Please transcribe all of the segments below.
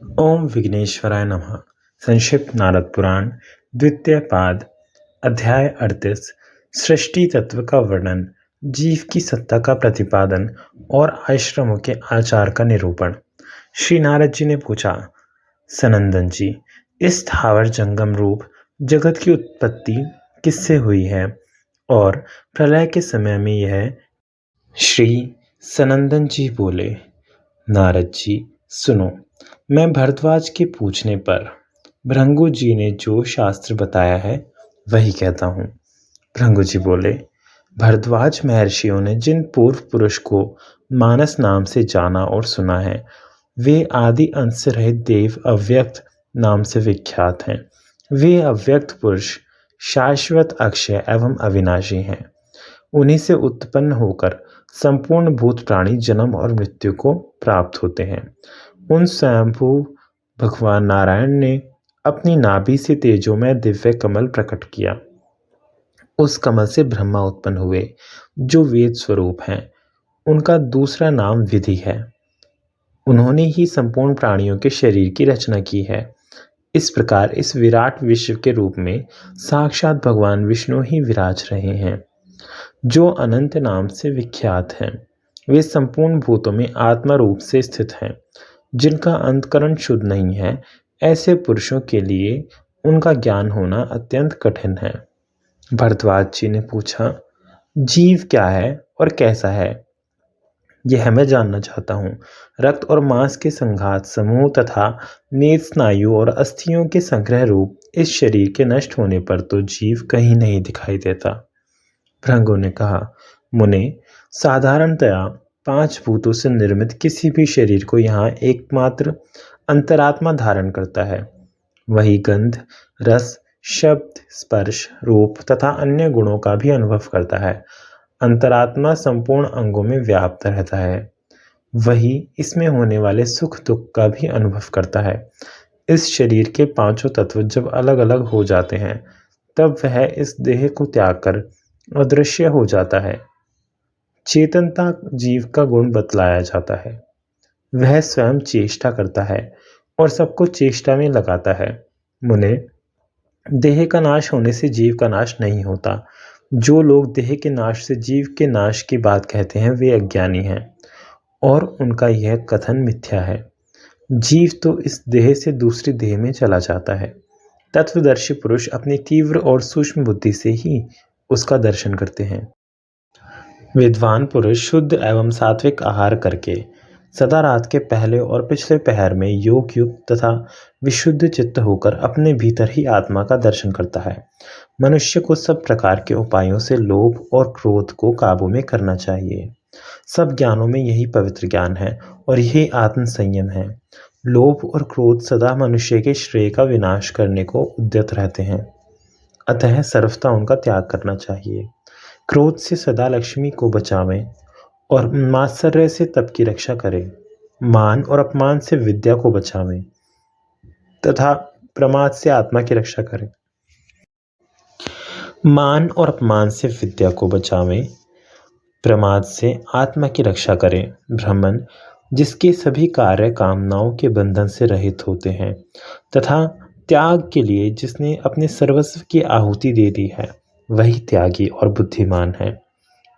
ओम विघ्नेश्वराय नमः। संक्षिप्त नारद पुराण द्वितीय पाद अध्याय 38 सृष्टि तत्व का वर्णन, जीव की सत्ता का प्रतिपादन और आश्रमों के आचार का निरूपण। श्री नारद जी ने पूछा, सनंदन जी, इस स्थावर जंगम रूप जगत की उत्पत्ति किससे हुई है और प्रलय के समय में यह। श्री सनंदन जी बोले, नारद जी सुनो, मैं भरद्वाज के पूछने पर भृंगु जी ने जो शास्त्र बताया है वही कहता हूँ। भृंगु जी बोले, भरद्वाज महर्षियों ने जिन पूर्व पुरुष को मानस नाम से जाना और सुना है, वे आदि अंत से रहित देव अव्यक्त नाम से विख्यात हैं। वे अव्यक्त पुरुष शाश्वत, अक्षय एवं अविनाशी हैं। उन्हीं से उत्पन्न होकर संपूर्ण भूत प्राणी जन्म और मृत्यु को प्राप्त होते हैं। उन स्वयंभू भगवान नारायण ने अपनी नाभि से तेजोमय दिव्य कमल प्रकट किया। उस कमल से ब्रह्मा उत्पन्न हुए, जो वेद स्वरूप हैं। उनका दूसरा नाम विधि है। उन्होंने ही संपूर्ण प्राणियों के शरीर की रचना की है। इस प्रकार इस विराट विश्व के रूप में साक्षात भगवान विष्णु ही विराज रहे हैं, जो अनंत नाम से विख्यात हैं। वे संपूर्ण भूतों में आत्मा रूप से स्थित हैं। जिनका अंतकरण शुद्ध नहीं है, ऐसे पुरुषों के लिए उनका ज्ञान होना अत्यंत कठिन है। भरद्वाज जी ने पूछा, जीव क्या है और कैसा है, यह मैं जानना चाहता हूँ। रक्त और मांस के संघात समूह तथा नेत्र, स्नायु और अस्थियों के संग्रह रूप इस शरीर के नष्ट होने पर तो जीव कहीं नहीं दिखाई देता। भृंगु ने कहा, मुने, साधारणतया 5 भूतों से निर्मित किसी भी शरीर को यहाँ एकमात्र अंतरात्मा धारण करता है। वही गंध, रस, शब्द, स्पर्श, रूप तथा अन्य गुणों का भी अनुभव करता है। अंतरात्मा संपूर्ण अंगों में व्याप्त रहता है। वही इसमें होने वाले सुख दुख का भी अनुभव करता है। इस शरीर के 5 तत्व जब अलग अलग हो जाते हैं, तब वह इस देह को त्याग कर अदृश्य हो जाता है। चेतनता जीव का गुण बतलाया जाता है। वह स्वयं चेष्टा करता है और सबको चेष्टा में लगाता है। मुने, देह का नाश होने से जीव का नाश नहीं होता। जो लोग देह के नाश से जीव के नाश की बात कहते हैं, वे अज्ञानी हैं और उनका यह कथन मिथ्या है। जीव तो इस देह से दूसरी देह में चला जाता है। तत्वदर्शी पुरुष अपनी तीव्र और सूक्ष्म बुद्धि से ही उसका दर्शन करते हैं। विद्वान पुरुष शुद्ध एवं सात्विक आहार करके सदा रात के पहले और पिछले पहर में योग युक्त तथा विशुद्ध चित्त होकर अपने भीतर ही आत्मा का दर्शन करता है। मनुष्य को सब प्रकार के उपायों से लोभ और क्रोध को काबू में करना चाहिए। सब ज्ञानों में यही पवित्र ज्ञान है और यही आत्म संयम है। लोभ और क्रोध सदा मनुष्य के श्रेय का विनाश करने को उद्यत रहते हैं, अतः सर्वथा उनका त्याग करना चाहिए। क्रोध से सदा लक्ष्मी को बचावें और मात्सर्य से तप की रक्षा करें। मान और अपमान से विद्या को बचावें तथा प्रमाद से आत्मा की रक्षा करें। मान और अपमान से विद्या को बचावें, प्रमाद से आत्मा की रक्षा करें। ब्राह्मण, जिसके सभी कार्य कामनाओं के बंधन से रहित होते हैं तथा त्याग के लिए जिसने अपने सर्वस्व की आहुति दे दी है, वही त्यागी और बुद्धिमान है।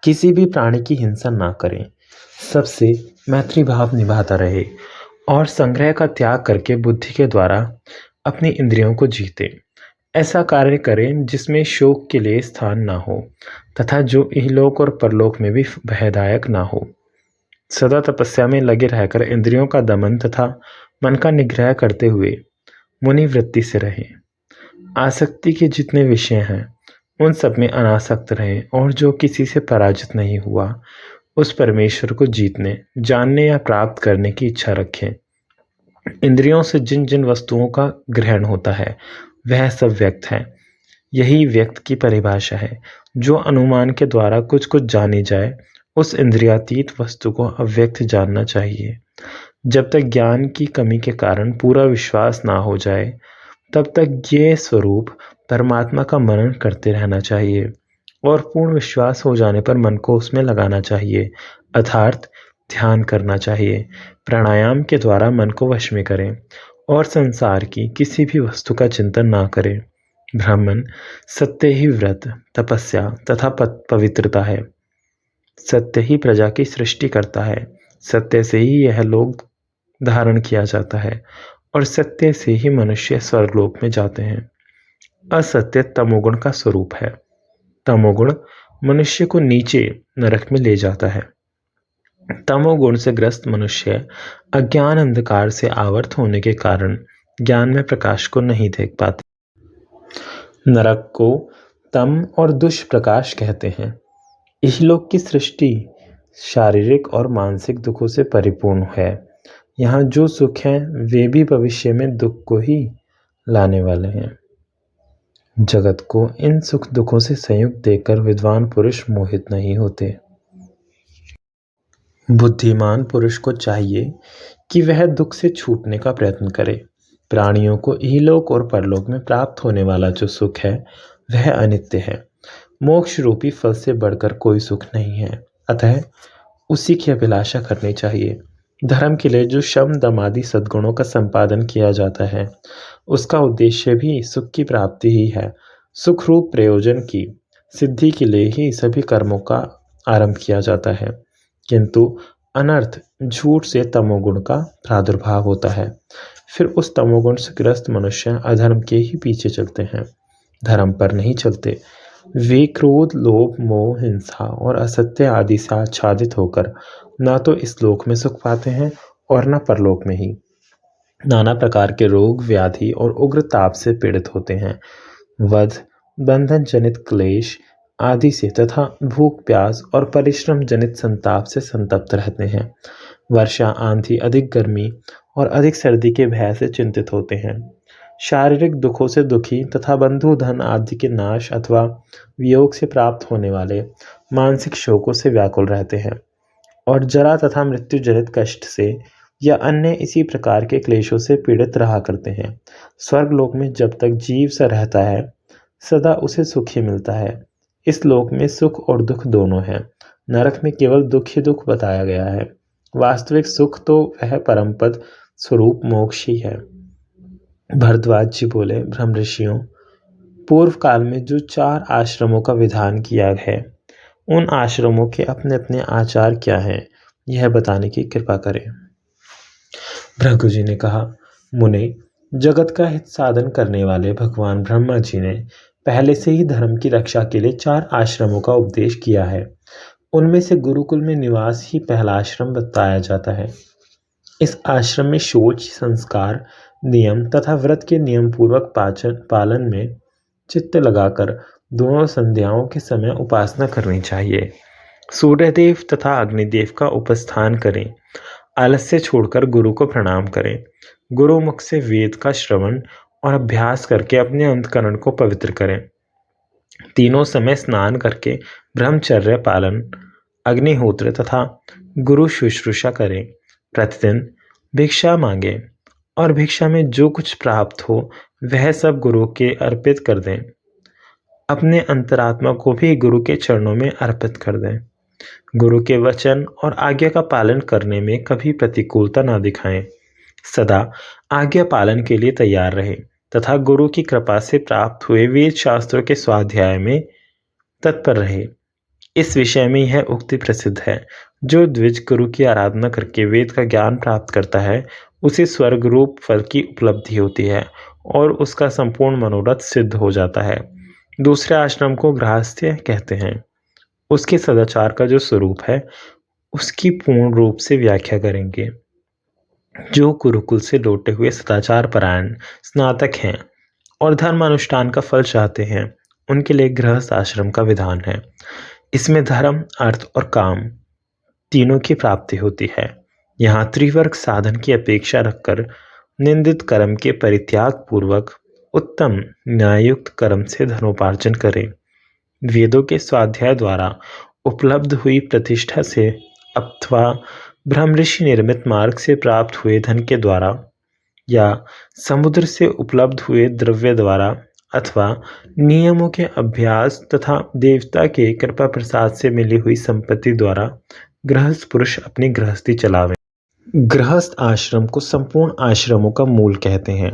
किसी भी प्राणी की हिंसा ना करें, सबसे मैत्री भाव निभाता रहे और संग्रह का त्याग करके बुद्धि के द्वारा अपनी इंद्रियों को जीते। ऐसा कार्य करें जिसमें शोक के लिए स्थान ना हो तथा जो इहलोक और परलोक में भी भयदायक ना हो। सदा तपस्या में लगे रहकर इंद्रियों का दमन तथा मन का निग्रह करते हुए मुनि वृत्ति से रहें। आसक्ति के जितने विषय हैं, उन सब में अनासक्त रहें और जो किसी से पराजित नहीं हुआ, उस परमेश्वर को जीतने, जानने या प्राप्त करने की इच्छा रखें। इंद्रियों से जिन जिन वस्तुओं का ग्रहण होता है, वह सब व्यक्त है। यही व्यक्त की परिभाषा है। जो अनुमान के द्वारा कुछ कुछ जानी जाए, उस इंद्रियातीत वस्तु को अव्यक्त जानना चाहिए। जब तक ज्ञान की कमी के कारण पूरा विश्वास ना हो जाए, तब तक ये स्वरूप परमात्मा का मनन करते रहना चाहिए और पूर्ण विश्वास हो जाने पर मन को उसमें लगाना चाहिए, अर्थात ध्यान करना चाहिए। प्राणायाम के द्वारा मन को वश में करें और संसार की किसी भी वस्तु का चिंतन ना करे। ब्राह्मण सत्य ही व्रत, तपस्या तथा पवित्रता है। सत्य ही प्रजा की सृष्टि करता है। सत्य से ही यह लोक धारण किया जाता है और सत्य से ही मनुष्य स्वर्गलोक में जाते हैं। असत्य तमोगुण का स्वरूप है। तमोगुण मनुष्य को नीचे नरक में ले जाता है। तमोगुण से ग्रस्त मनुष्य अज्ञान अंधकार से आवर्त होने के कारण ज्ञान में प्रकाश को नहीं देख पाते। नरक को तम और दुष्प्रकाश कहते हैं। इहलोक की सृष्टि शारीरिक और मानसिक दुखों से परिपूर्ण है। यहाँ जो सुख हैं वे भी भविष्य में दुख को ही लाने वाले हैं। जगत को इन सुख दुखों से संयुक्त देखकर विद्वान पुरुष मोहित नहीं होते। बुद्धिमान पुरुष को चाहिए कि वह दुख से छूटने का प्रयत्न करे। प्राणियों को इहलोक और परलोक में प्राप्त होने वाला जो सुख है वह अनित्य है। मोक्ष रूपी फल से बढ़कर कोई सुख नहीं है, अतः उसी की अभिलाषा करनी चाहिए। धर्म के लिए जो शम दम आदि सद्गुणों का संपादन किया जाता है उसका उद्देश्य भी सुख की प्राप्ति ही है। सुख रूप प्रयोजन की सिद्धि के लिए ही सभी कर्मों का आरंभ किया जाता है, किंतु अनर्थ झूठ से तमोगुण का प्रादुर्भाव होता है। फिर उस तमोगुण से ग्रस्त मनुष्य अधर्म के ही पीछे चलते हैं, धर्म पर नहीं चलते। वे क्रोध, लोभ, मोह, हिंसा और असत्य आदि से आच्छादित होकर न तो इस लोक में सुख पाते हैं और न परलोक में ही। नाना प्रकार के रोग, व्याधि और उग्र ताप से पीड़ित होते हैं। वध, बंधन जनित क्लेश आदि से तथा भूख, प्यास और परिश्रम जनित संताप से संतप्त रहते हैं। वर्षा, आंधी, अधिक गर्मी और अधिक सर्दी के भय से चिंतित होते हैं। शारीरिक दुखों से दुखी तथा बंधु, धन आदि के नाश अथवा वियोग से प्राप्त होने वाले मानसिक शोकों से व्याकुल रहते हैं और जरा तथा मृत्यु जनित कष्ट से या अन्य इसी प्रकार के क्लेशों से पीड़ित रहा करते हैं। स्वर्गलोक में जब तक जीव सा रहता है सदा उसे सुख ही मिलता है। इस लोक में सुख और दुख दोनों हैं। नरक में केवल दुख ही दुख बताया गया है। वास्तविक सुख तो वह परमपद स्वरूप मोक्ष ही है। भरद्वाज जी बोले, ब्रह्म ऋषियों, पूर्व काल में जो 4 आश्रमों का विधान किया है उन आश्रमों के अपने अपने आचार क्या हैं यह बताने की कृपा करें। भृगु जी ने कहा, मुने, जगत का हित साधन करने वाले भगवान ब्रह्मा जी ने पहले से ही धर्म की रक्षा के लिए 4 आश्रमों का उपदेश किया है। उनमें से गुरुकुल में निवास ही पहला आश्रम बताया जाता है। इस आश्रम में शौच, संस्कार, नियम तथा व्रत के नियम पूर्वक पालन में चित्त लगाकर दोनों संध्याओं के समय उपासना करनी चाहिए। सूर्यदेव तथा अग्निदेव का उपस्थान करें। आलस्य छोड़कर गुरु को प्रणाम करें। गुरु मुख से वेद का श्रवण और अभ्यास करके अपने अंतकरण को पवित्र करें। तीनों समय स्नान करके ब्रह्मचर्य पालन, अग्निहोत्र तथा गुरु शुश्रूषा करें। प्रतिदिन भिक्षा मांगे और भिक्षा में जो कुछ प्राप्त हो वह सब गुरु के अर्पित कर दें। अपने अंतरात्मा को भी गुरु के चरणों में अर्पित कर दें। गुरु के वचन और आज्ञा का पालन करने में कभी प्रतिकूलता न दिखाएं। सदा आज्ञा पालन के लिए तैयार रहें तथा गुरु की कृपा से प्राप्त हुए वेद शास्त्रों के स्वाध्याय में तत्पर रहे। इस विषय में यह उक्ति प्रसिद्ध है, जो द्विज गुरु की आराधना करके वेद का ज्ञान प्राप्त करता है उसे स्वर्ग रूप फल की उपलब्धि होती है और उसका संपूर्ण मनोरथ सिद्ध हो जाता है। दूसरे आश्रम को गृहस्थ्य कहते हैं। उसके सदाचार का जो स्वरूप है उसकी पूर्ण रूप से व्याख्या करेंगे। जो गुरुकुल से लौटे हुए सदाचार परायण स्नातक हैं और धर्म अनुष्ठान का फल चाहते हैं उनके लिए गृहस्थ आश्रम का विधान है। इसमें धर्म, अर्थ और काम तीनों की प्राप्ति होती है। यहाँ त्रिवर्ग साधन की अपेक्षा रखकर निंदित कर्म के परित्याग पूर्वक उत्तम न्यायुक्त कर्म से धनोपार्जन करें। वेदों के स्वाध्याय द्वारा उपलब्ध हुई प्रतिष्ठा से अथवा ब्रह्मऋषि निर्मित मार्ग से प्राप्त हुए धन के द्वारा या समुद्र से उपलब्ध हुए द्रव्य द्वारा अथवा नियमों के अभ्यास तथा देवता के कृपा प्रसाद से मिली हुई संपत्ति द्वारा गृहस्थ पुरुष अपनी गृहस्थी चलावे। गृहस्थ आश्रम को संपूर्ण आश्रमों का मूल कहते हैं।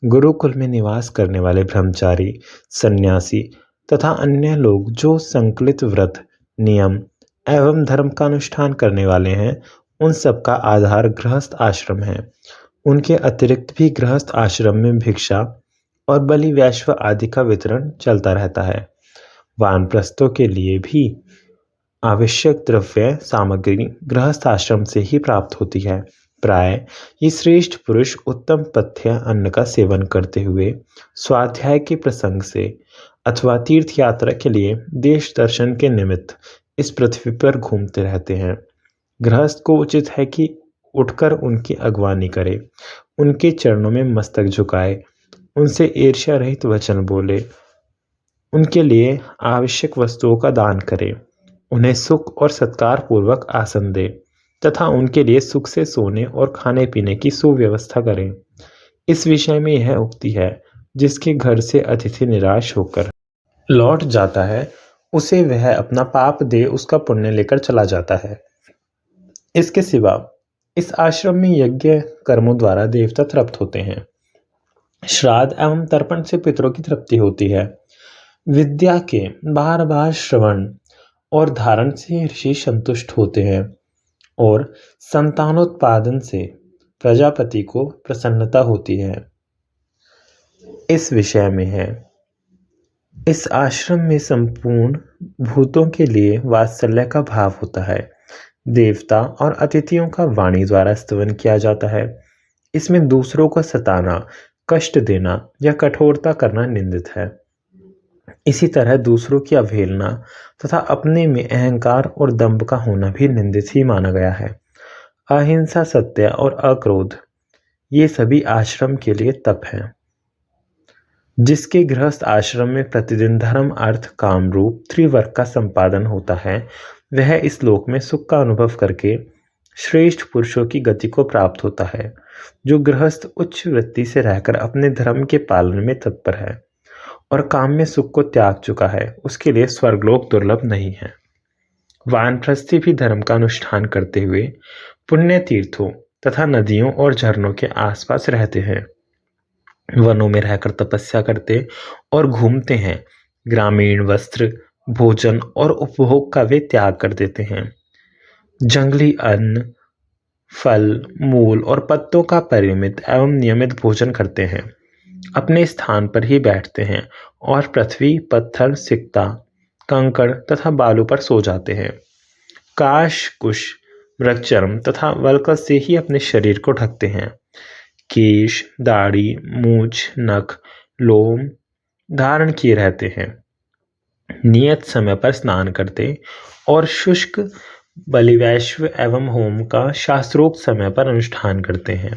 गुरुकुल में निवास करने वाले ब्रह्मचारी, सन्यासी तथा अन्य लोग जो संकलित व्रत, नियम एवं धर्म का अनुष्ठान करने वाले हैं, उन सब का आधार गृहस्थ आश्रम है। उनके अतिरिक्त भी गृहस्थ आश्रम में भिक्षा और बलि वैश्व आदि का वितरण चलता रहता है। वानप्रस्थों के लिए भी आवश्यक द्रव्य सामग्री गृहस्थ आश्रम से ही प्राप्त होती है। प्राय ये श्रेष्ठ पुरुष उत्तम पथ्य अन्न का सेवन करते हुए स्वाध्याय के प्रसंग से अथवा तीर्थ यात्रा के लिए देश दर्शन के निमित्त इस पृथ्वी पर घूमते रहते हैं। गृहस्थ को उचित है कि उठकर उनकी अगवानी करे, उनके चरणों में मस्तक झुकाए, उनसे ईर्ष्या रहित वचन बोले, उनके लिए आवश्यक वस्तुओं का दान करे, उन्हें सुख और सत्कार पूर्वक आसन दे तथा उनके लिए सुख से सोने और खाने पीने की सुव्यवस्था करें। इस विषय में यह उक्ति है, जिसके घर से अतिथि निराश होकर लौट जाता है, उसे वह अपना पाप दे उसका पुण्य लेकर चला जाता है। इसके सिवा इस आश्रम में यज्ञ कर्मों द्वारा देवता तृप्त होते हैं। श्राद्ध एवं तर्पण से पितरों की तृप्ति होती है। विद्या के बार बार श्रवण और धारण से ऋषि संतुष्ट होते हैं और संतानोत्पादन से प्रजापति को प्रसन्नता होती है। इस विषय में है, इस आश्रम में संपूर्ण भूतों के लिए वात्सल्य का भाव होता है। देवता और अतिथियों का वाणी द्वारा स्तवन किया जाता है। इसमें दूसरों को सताना, कष्ट देना या कठोरता करना निंदित है। इसी तरह दूसरों की अवहेलना तथा अपने में अहंकार और दंभ का होना भी निंदित ही माना गया है। अहिंसा, सत्य और अक्रोध ये सभी आश्रम के लिए तप हैं। जिसके गृहस्थ आश्रम में प्रतिदिन धर्म, अर्थ, काम रूप त्रिवर्ग का संपादन होता है, वह इस लोक में सुख का अनुभव करके श्रेष्ठ पुरुषों की गति को प्राप्त होता है। जो गृहस्थ उच्च वृत्ति से रहकर अपने धर्म के पालन में तत्पर है और काम में सुख को त्याग चुका है, उसके लिए स्वर्गलोक दुर्लभ नहीं है। वानप्रस्थी भी धर्म का अनुष्ठान करते हुए पुण्य तीर्थों तथा नदियों और झरनों के आसपास रहते हैं। वनों में रहकर तपस्या करते और घूमते हैं। ग्रामीण वस्त्र, भोजन और उपभोग का वे त्याग कर देते हैं। जंगली अन्न, फल, मूल और पत्तों का परिमित एवं नियमित भोजन करते हैं। अपने स्थान पर ही बैठते हैं और पृथ्वी, पत्थर, सिक्ता, कंकड़ तथा बालू पर सो जाते हैं। काश, कुश, मृगचर्म तथा वल्कल से ही अपने शरीर को ढकते हैं। केश, दाढ़ी, मूछ, नख, लोम धारण किए रहते हैं। नियत समय पर स्नान करते और शुष्क बलिवैश्व एवं होम का शास्त्रोक्त समय पर अनुष्ठान करते हैं।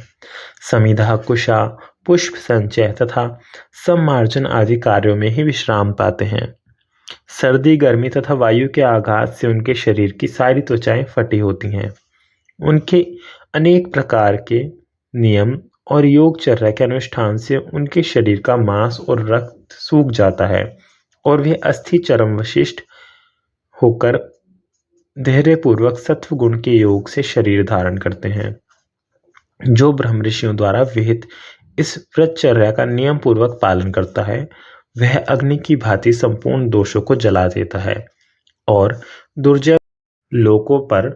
समिधा, कुशा, पुष्प संचय तथा सम्मार्जन आदि कार्यों में ही विश्राम पाते हैं। सर्दी, गर्मी तथा वायु के आघात से उनके शरीर की सारी त्वचाएं फटी होती हैं। उनके अनेक प्रकार के नियम और योगचर्या के अनुष्ठान से उनके शरीर का मांस और रक्त सूख जाता है और वे अस्थि चरम वशिष्ठ होकर धैर्यपूर्वक सत्व गुण के योग से शरीर धारण करते हैं। जो ब्रह्म ऋषियों द्वारा विहित इस व्रतचर्या का नियम पूर्वक पालन करता है, वह अग्नि की भांति संपूर्ण दोषों को जला देता है और दुर्जय लोकों पर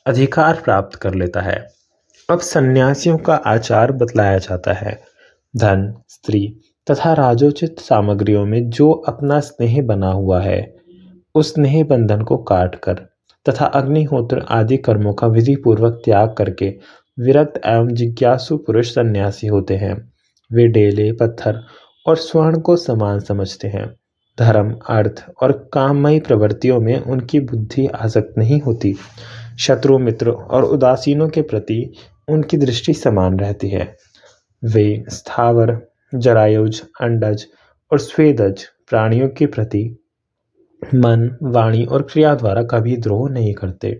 अधिकार प्राप्त कर लेता है। अब सन्यासियों का आचार बतलाया जाता है। धन, स्त्री तथा राजोचित सामग्रियों में जो अपना स्नेह बना हुआ है, उस स्नेह बंधन को काटकर तथा अग्निहोत्र आदि कर्मों का विधि पूर्वक त्याग करके विरक्त एवं जिज्ञासु पुरुष सन्यासी होते हैं। वे डेले, पत्थर और स्वर्ण को समान समझते हैं। धर्म, अर्थ और काममयी प्रवृत्तियों में उनकी बुद्धि आसक्त नहीं होती। शत्रु, मित्र और उदासीनों के प्रति उनकी दृष्टि समान रहती है। वे स्थावर, जरायुज, अंडज और स्वेदज प्राणियों के प्रति मन, वाणी और क्रिया द्वारा कभी द्रोह नहीं करते।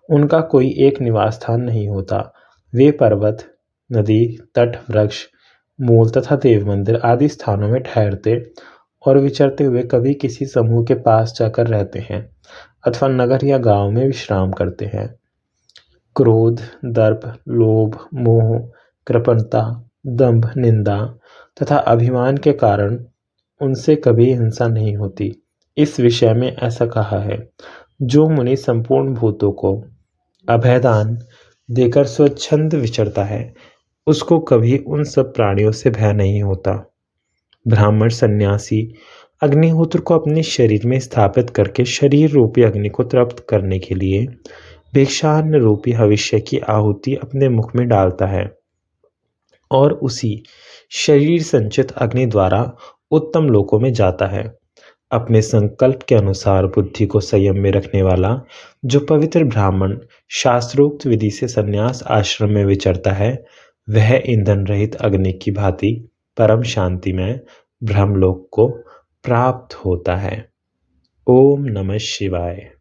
उनका कोई एक निवास स्थान नहीं होता। वे पर्वत, नदी, तट, वृक्ष, मूल तथा देव मंदिर आदि स्थानों में ठहरते और विचरते हुए कभी किसी समूह के पास जाकर रहते हैं अथवा नगर या गांव में विश्राम करते हैं। क्रोध, दर्प, लोभ, मोह, कृपणता, दंभ, निंदा तथा अभिमान के कारण उनसे कभी हिंसा नहीं होती। इस विषय में ऐसा कहा है, जो मुनि संपूर्ण भूतों को अभयदान देकर स्वच्छंद विचरता है, उसको कभी उन सब प्राणियों से भय नहीं होता। ब्राह्मण सन्यासी अग्निहोत्र को अपने शरीर में स्थापित करके शरीर रूपी अग्नि को तृप्त करने के लिए भिक्षान्न रूपी हविष्य की आहुति अपने मुख में डालता है और उसी शरीर संचित अग्नि द्वारा उत्तम लोकों में जाता है। अपने संकल्प के अनुसार बुद्धि को संयम में रखने वाला जो पवित्र ब्राह्मण शास्त्रोक्त विधि से संन्यास आश्रम में विचरता है, वह ईंधन रहित अग्नि की भांति परम शांति में ब्रह्मलोक को प्राप्त होता है। ओम नमः शिवाय।